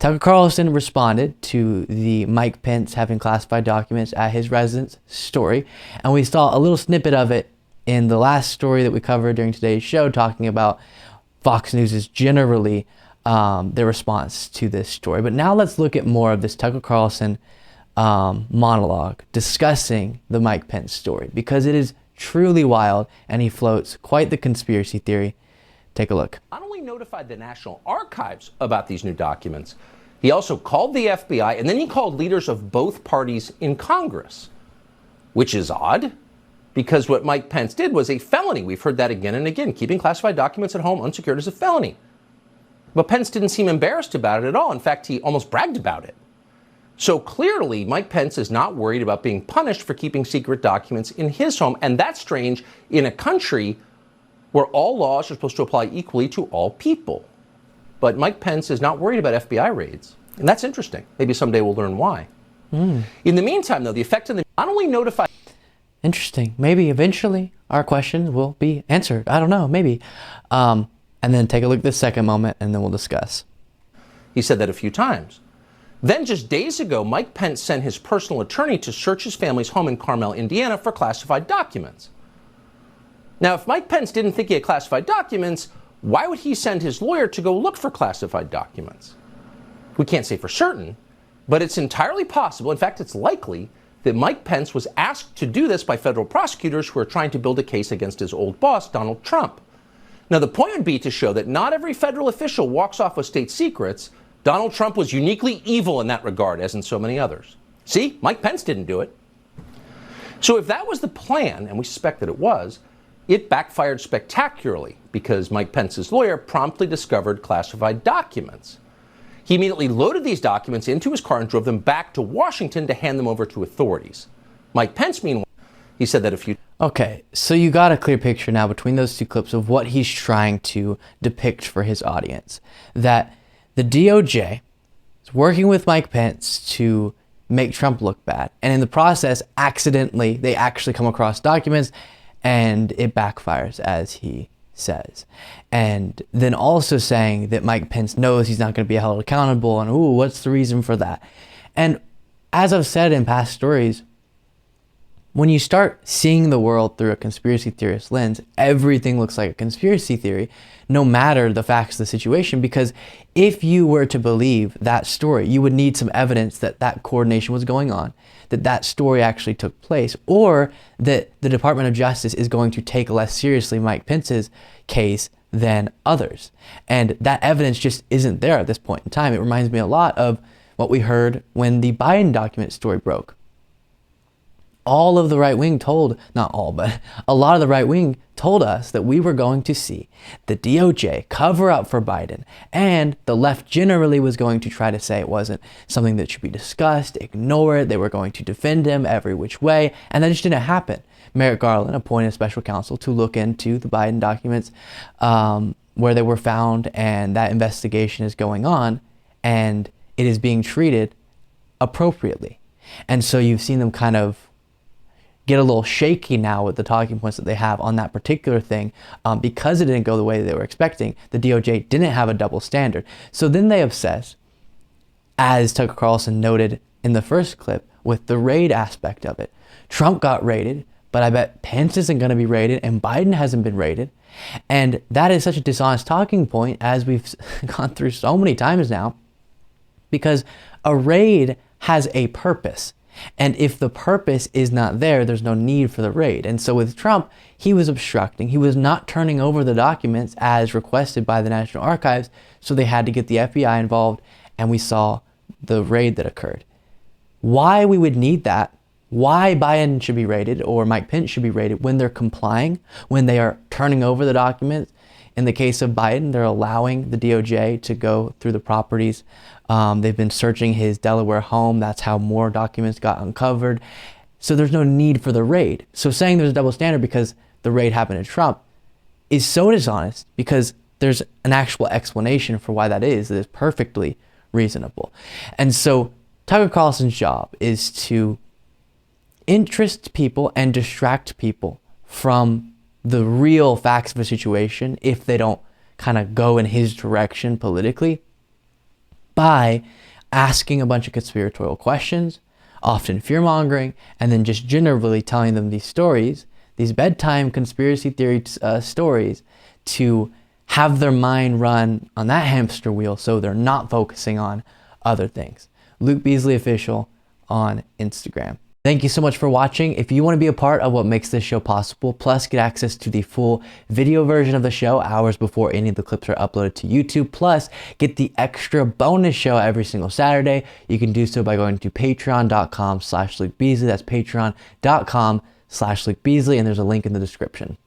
Tucker Carlson responded to the Mike Pence having classified documents at his residence story, and we saw a little snippet of it in the last story that we covered during today's show, talking about Fox News' generally their response to this story. But now let's look at more of this Tucker Carlson monologue discussing the Mike Pence story, because it is truly wild and he floats quite the conspiracy theory. Take a look. Not only notified the National Archives about these new documents, he also called the FBI, and then he called leaders of both parties in Congress, which is odd, because what Mike Pence did was a felony. We've heard that again and again. Keeping classified documents at home unsecured is a felony. But Pence didn't seem embarrassed about it at all. In fact, he almost bragged about it. So clearly, Mike Pence is not worried about being punished for keeping secret documents in his home. And that's strange in a country where all laws are supposed to apply equally to all people. But Mike Pence is not worried about FBI raids. And that's interesting. Maybe someday we'll learn why. In the meantime, though, the effect of the not only notified... Interesting. Maybe eventually our questions will be answered. I don't know. Maybe. And then take a look at this second moment, and then we'll discuss. He said that a few times. Then just days ago, Mike Pence sent his personal attorney to search his family's home in Carmel, Indiana for classified documents. Now, if Mike Pence didn't think he had classified documents, why would he send his lawyer to go look for classified documents? We can't say for certain, but it's entirely possible, in fact, it's likely, that Mike Pence was asked to do this by federal prosecutors who are trying to build a case against his old boss, Donald Trump. Now, the point would be to show that not every federal official walks off with state secrets. Donald Trump was uniquely evil in that regard, as in so many others. See, Mike Pence didn't do it. So if that was the plan, and we suspect that it was, it backfired spectacularly because Mike Pence's lawyer promptly discovered classified documents. He immediately loaded these documents into his car and drove them back to Washington to hand them over to authorities. Mike Pence, meanwhile, he said that a few... Okay, so you got a clear picture now between those two clips of what he's trying to depict for his audience. That the DOJ is working with Mike Pence to make Trump look bad. And in the process, accidentally, they actually come across documents and it backfires, as he says. And then also saying that Mike Pence knows he's not going to be held accountable, and ooh, what's the reason for that? And as I've said in past stories, when you start seeing the world through a conspiracy theorist lens, everything looks like a conspiracy theory, no matter the facts of the situation, because if you were to believe that story, you would need some evidence that that coordination was going on, that that story actually took place, or that the Department of Justice is going to take less seriously Mike Pence's case than others. And that evidence just isn't there at this point in time. It reminds me a lot of what we heard when the Biden document story broke. All of the right wing told, not all, but a lot of the right wing told us that we were going to see the DOJ cover up for Biden, and the left generally was going to try to say it wasn't something that should be discussed, ignore it, they were going to defend him every which way, and that just didn't happen. Merrick Garland appointed a special counsel to look into the Biden documents where they were found, and that investigation is going on, and it is being treated appropriately. And so you've seen them kind of get a little shaky now with the talking points that they have on that particular thing because it didn't go the way they were expecting. The DOJ didn't have a double standard. So then they obsess, as Tucker Carlson noted in the first clip, with the raid aspect of it. Trump got raided, but I bet Pence isn't going to be raided and Biden hasn't been raided. And that is such a dishonest talking point, as we've gone through so many times now, because a raid has a purpose. And if the purpose is not there, there's no need for the raid. And so with Trump, he was obstructing. He was not turning over the documents as requested by the National Archives. So they had to get the FBI involved, and we saw the raid that occurred. Why we would need that, why Biden should be raided or Mike Pence should be raided when they're complying, when they are turning over the documents. In the case of Biden, they're allowing the DOJ to go through the properties. They've been searching his Delaware home. That's how more documents got uncovered. So there's no need for the raid. So saying there's a double standard because the raid happened to Trump is so dishonest, because there's an actual explanation for why that is perfectly reasonable. And so Tucker Carlson's job is to interest people and distract people from the real facts of a situation if they don't kind of go in his direction politically, by asking a bunch of conspiratorial questions, often fear-mongering, and then just generally telling them these stories, these bedtime conspiracy theory stories, to have their mind run on that hamster wheel so they're not focusing on other things. Luke Beasley Official on Instagram. Thank you so much for watching. If you want to be a part of what makes this show possible, plus get access to the full video version of the show hours before any of the clips are uploaded to YouTube, plus get the extra bonus show every single Saturday, you can do so by going to patreon.com/Luke Beasley. That's patreon.com/Luke Beasley, and there's a link in the description.